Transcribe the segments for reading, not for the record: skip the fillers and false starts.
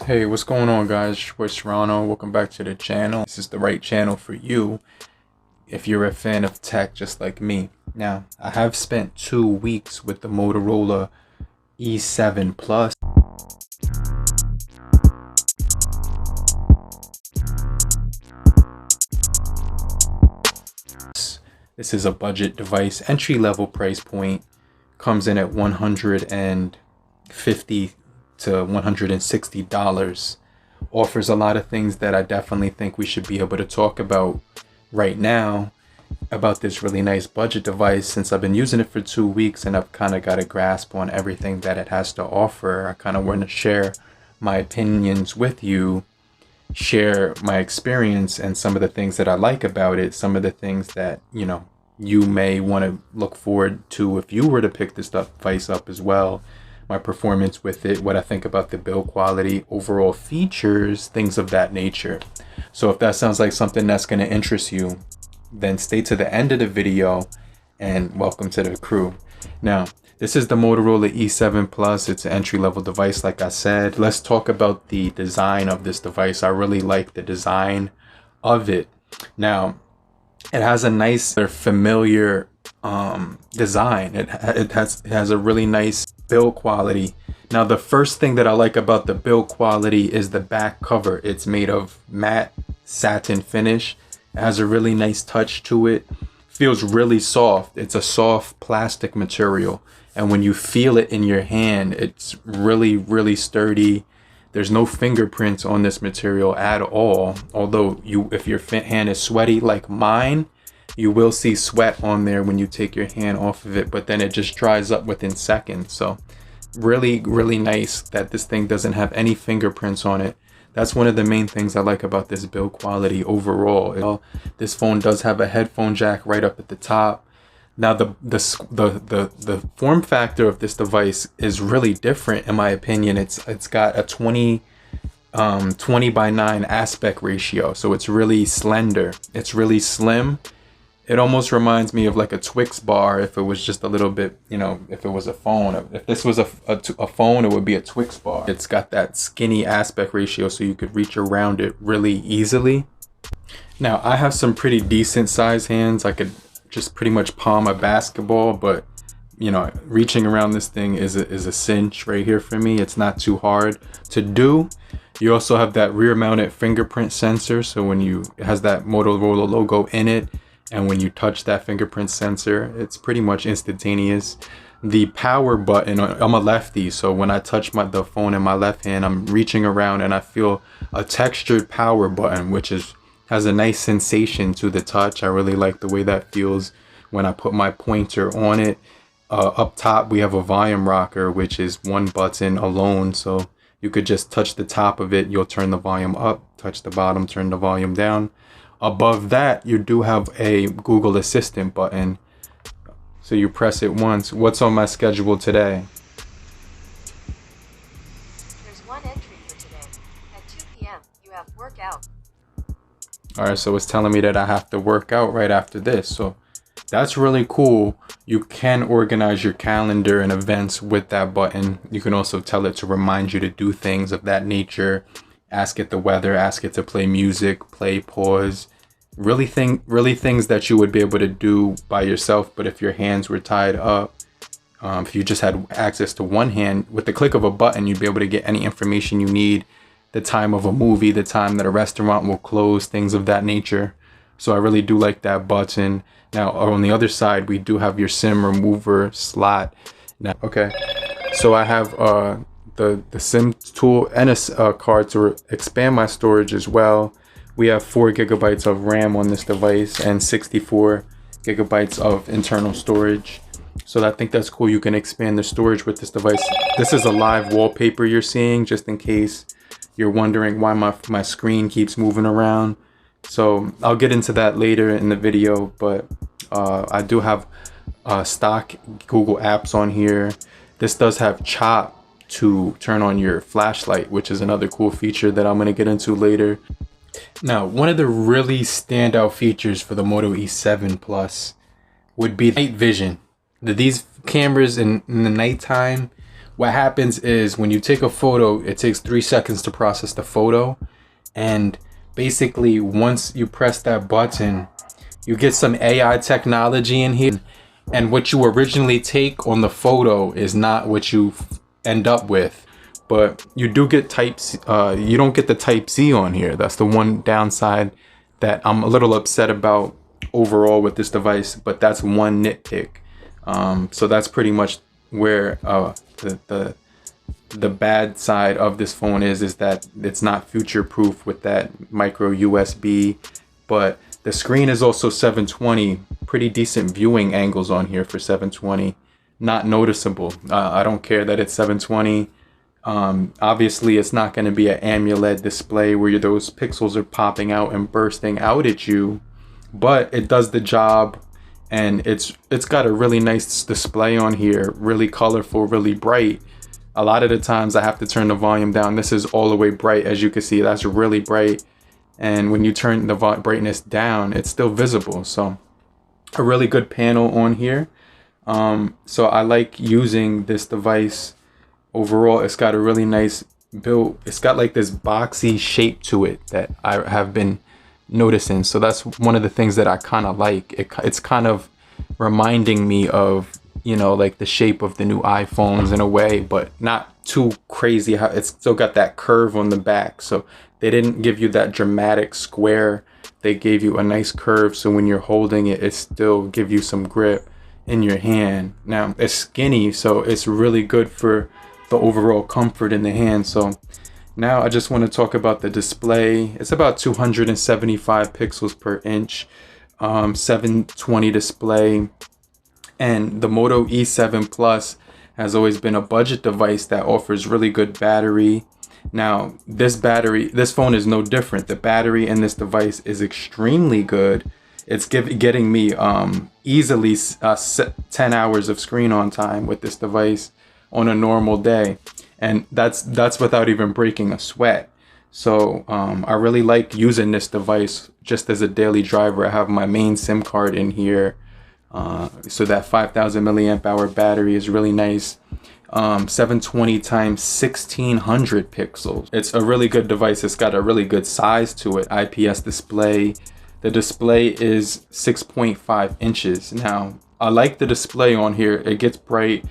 Hey, what's going on, guys? It's your boy Serrano. Welcome back to the channel. This is the right channel for you if you're a fan of tech just like me. Now, I have spent 2 weeks with the Motorola E7 Plus. This is a budget device, entry-level price point, comes in at $150 to $160. Offers a lot of things that I definitely think we should be able to talk about right now about this really nice budget device. Since I've been using it for 2 weeks and I've kind of got a grasp on everything that it has to offer, I kind of want to share my opinions with you, share my experience and some of the things that I like about it, some of the things that, you may want to look forward to if you were to pick this device up as well. My performance with it, what I think about the build quality, overall features, things of that nature. So if that sounds like something that's going to interest you, then stay to the end of the video and welcome to the crew. Now, this is the Motorola E7 Plus. It's an entry-level device, like I said. Let's talk about the design of this device. I really like the design of it. Now, it has a nice, familiar design. It has a really nice build quality. Now, the first thing that I like about the build quality is the back cover. It's made of matte satin finish. It has a really nice touch to it. Feels really soft. It's a soft plastic material, and when you feel it in your hand, it's really sturdy. There's no fingerprints on this material at all, although if your hand is sweaty like mine, you will see sweat on there when you take your hand off of it, but then it just dries up within seconds. So really nice that this thing doesn't have any fingerprints on it. That's one of the main things I like about this build quality overall. This phone does have a headphone jack right up at the top. Now the form factor of this device is really different in my opinion. It's got a 20 by 9 aspect ratio, so it's really slender. It's really slim. It almost reminds me of like a Twix bar if it was just a little bit, if it was a phone. If this was a phone, it would be a Twix bar. It's got that skinny aspect ratio, so you could reach around it really easily. Now, I have some pretty decent size hands. I could just pretty much palm a basketball, but reaching around this thing is a cinch right here for me. It's not too hard to do. You also have that rear mounted fingerprint sensor, so when it has that Motorola logo in it, and when you touch that fingerprint sensor, it's pretty much instantaneous. The power button, I'm a lefty, so when I touch the phone in my left hand, I'm reaching around and I feel a textured power button, which has a nice sensation to the touch. I really like the way that feels when I put my pointer on it. Up top, we have a volume rocker, which is one button alone, so you could just touch the top of it, you'll turn the volume up, touch the bottom, turn the volume down. Above that, you do have a Google Assistant button. So you press it once. What's on my schedule today? There's one entry for today. At 2 p.m., you have workout. Alright, so it's telling me that I have to work out right after this. So that's really cool. You can organize your calendar and events with that button. You can also tell it to remind you to do things of that nature. Ask it the weather, ask it to play music, play pause. Really things that you would be able to do by yourself, but if your hands were tied up, if you just had access to one hand, with the click of a button, you'd be able to get any information you need, the time of a movie, the time that a restaurant will close, things of that nature. So I really do like that button. Now, on the other side, we do have your SIM remover slot. Now, okay, so I have the SIM tool and a card to expand my storage as well. We have 4 gigabytes of RAM on this device and 64 gigabytes of internal storage. So I think that's cool. You can expand the storage with this device. This is a live wallpaper you're seeing, just in case you're wondering why my screen keeps moving around. So I'll get into that later in the video, but I do have stock Google apps on here. This does have Chop to turn on your flashlight, which is another cool feature that I'm going to get into later. Now, one of the really standout features for the Moto E7 Plus would be night vision. These cameras in the nighttime what happens is when you take a photo, it takes 3 seconds to process the photo. And basically, once you press that button, you get some AI technology in here. And what you originally take on the photo is not what you end up with. But you do get you don't get the Type-C on here. That's the one downside that I'm a little upset about overall with this device, but that's one nitpick. So that's pretty much where the bad side of this phone is that it's not future proof with that micro USB. But the screen is also 720, pretty decent viewing angles on here for 720, not noticeable. I don't care that it's 720. Obviously it's not going to be an AMOLED display where those pixels are popping out and bursting out at you, but it does the job. And it's got a really nice display on here, really colorful, really bright. A lot of the times I have to turn the volume down. This is all the way bright, as you can see. That's really bright. And when you turn the brightness down, it's still visible. So a really good panel on here. So I like using this device overall. It's got a really nice build. It's got like this boxy shape to it that I have been noticing. So that's one of the things that I kind of like. It's kind of reminding me of, you know, like the shape of the new iPhones in a way, but not too crazy. How it's still got that curve on the back. So they didn't give you that dramatic square. They gave you a nice curve. So when you're holding it, it still give you some grip in your hand. Now it's skinny, so it's really good for the overall comfort in the hand. So now I just want to talk about the display. It's about 275 pixels per inch, 720 display. And the Moto E7 Plus has always been a budget device that offers really good battery. Now, this phone is no different. The battery in this device is extremely good. It's getting me easily 10 hours of screen on time with this device on a normal day. And that's without even breaking a sweat. So I really like using this device just as a daily driver. I have my main SIM card in here. So that 5,000 milliamp hour battery is really nice. 720 times 1600 pixels. It's a really good device. It's got a really good size to it. IPS display. The display is 6.5 inches. Now, I like the display on here. It gets bright.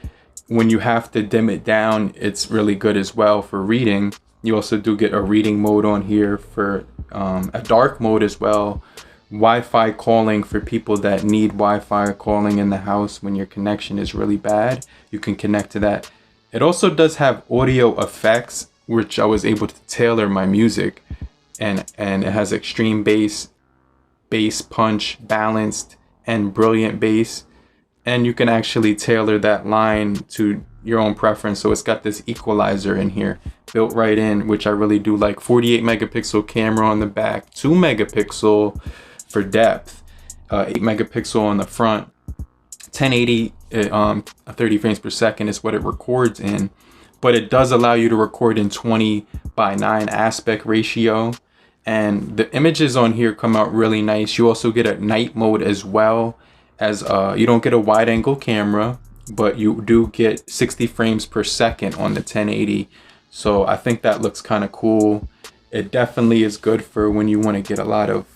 When you have to dim it down, it's really good as well for reading. You also do get a reading mode on here for a dark mode as well. Wi-Fi calling for people that need Wi-Fi calling in the house when your connection is really bad. You can connect to that. It also does have audio effects, which I was able to tailor my music, and it has extreme bass punch, balanced, and brilliant bass. And you can actually tailor that line to your own preference. So it's got this equalizer in here built right in, which I really do like. 48 megapixel camera on the back, 2 megapixel for depth, 8 megapixel on the front, 1080 30 frames per second is what it records in, but it does allow you to record in 20:9 aspect ratio. And the images on here come out really nice. You also get a night mode as well, as you don't get a wide angle camera, but you do get 60 frames per second on the 1080. So I think that looks kind of cool. It definitely is good for when you want to get a lot of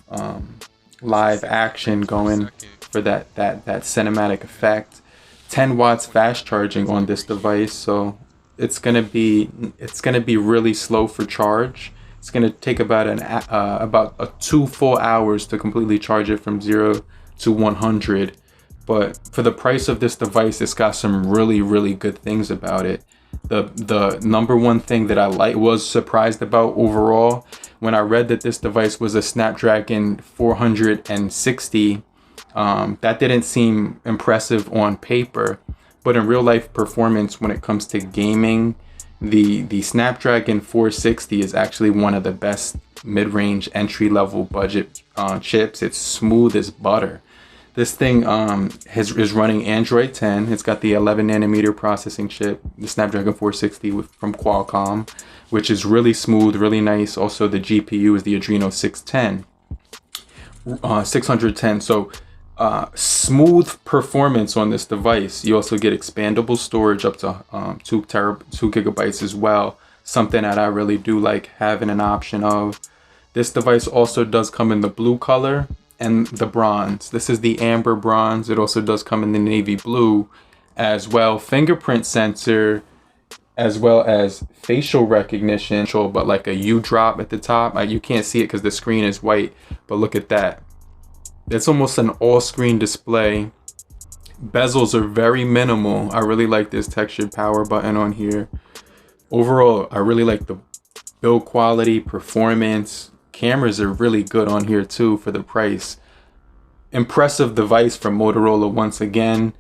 live action going for that cinematic effect. 10 watts fast charging on this device, so it's gonna be really slow for charge. It's gonna take about 2 full hours to completely charge it from 0 to 100. But for the price of this device, it's got some really good things about it. The number one thing that I was surprised about overall, when I read that this device was a Snapdragon 460, that didn't seem impressive on paper, but in real life performance, when it comes to gaming, the Snapdragon 460 is actually one of the best mid-range entry-level budget chips. It's smooth as butter. This thing is running Android 10. It's got the 11 nanometer processing chip, the Snapdragon 460 from Qualcomm, which is really smooth, really nice. Also, the GPU is the Adreno 610. So Smooth performance on this device. You also get expandable storage up to 2 gigabytes as well. Something that I really do like having an option of. This device also does come in the blue color and the bronze. This is the amber bronze. It also does come in the navy blue as well. Fingerprint sensor as well as facial recognition, but like a U drop at the top. You can't see it because the screen is white, but look at that. It's almost an all-screen display. Bezels are very minimal. I really like this textured power button on here. Overall, I really like the build quality, performance. Cameras are really good on here too for the price. Impressive device from Motorola once again.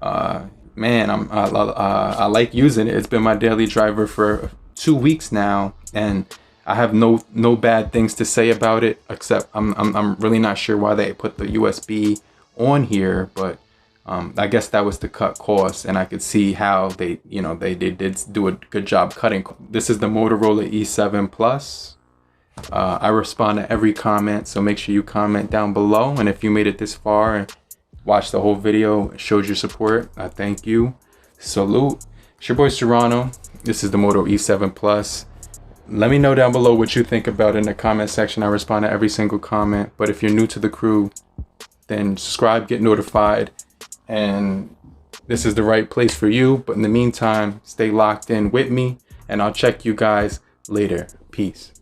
Man, I like using it. It's been my daily driver for 2 weeks now, and I have no bad things to say about it, except I'm really not sure why they put the USB on here, but I guess that was to cut costs, and I could see how they did do a good job cutting. This is the Motorola E7 Plus. I respond to every comment, so make sure you comment down below, and if you made it this far and watched the whole video, showed your support, I thank you. Salute. It's your boy Serrano. This is the Moto E7 Plus. Let me know down below what you think about it in the comment section. I respond to every single comment. But if you're new to the crew, then subscribe, get notified, and this is the right place for you. But in the meantime, stay locked in with me, and I'll check you guys later. Peace.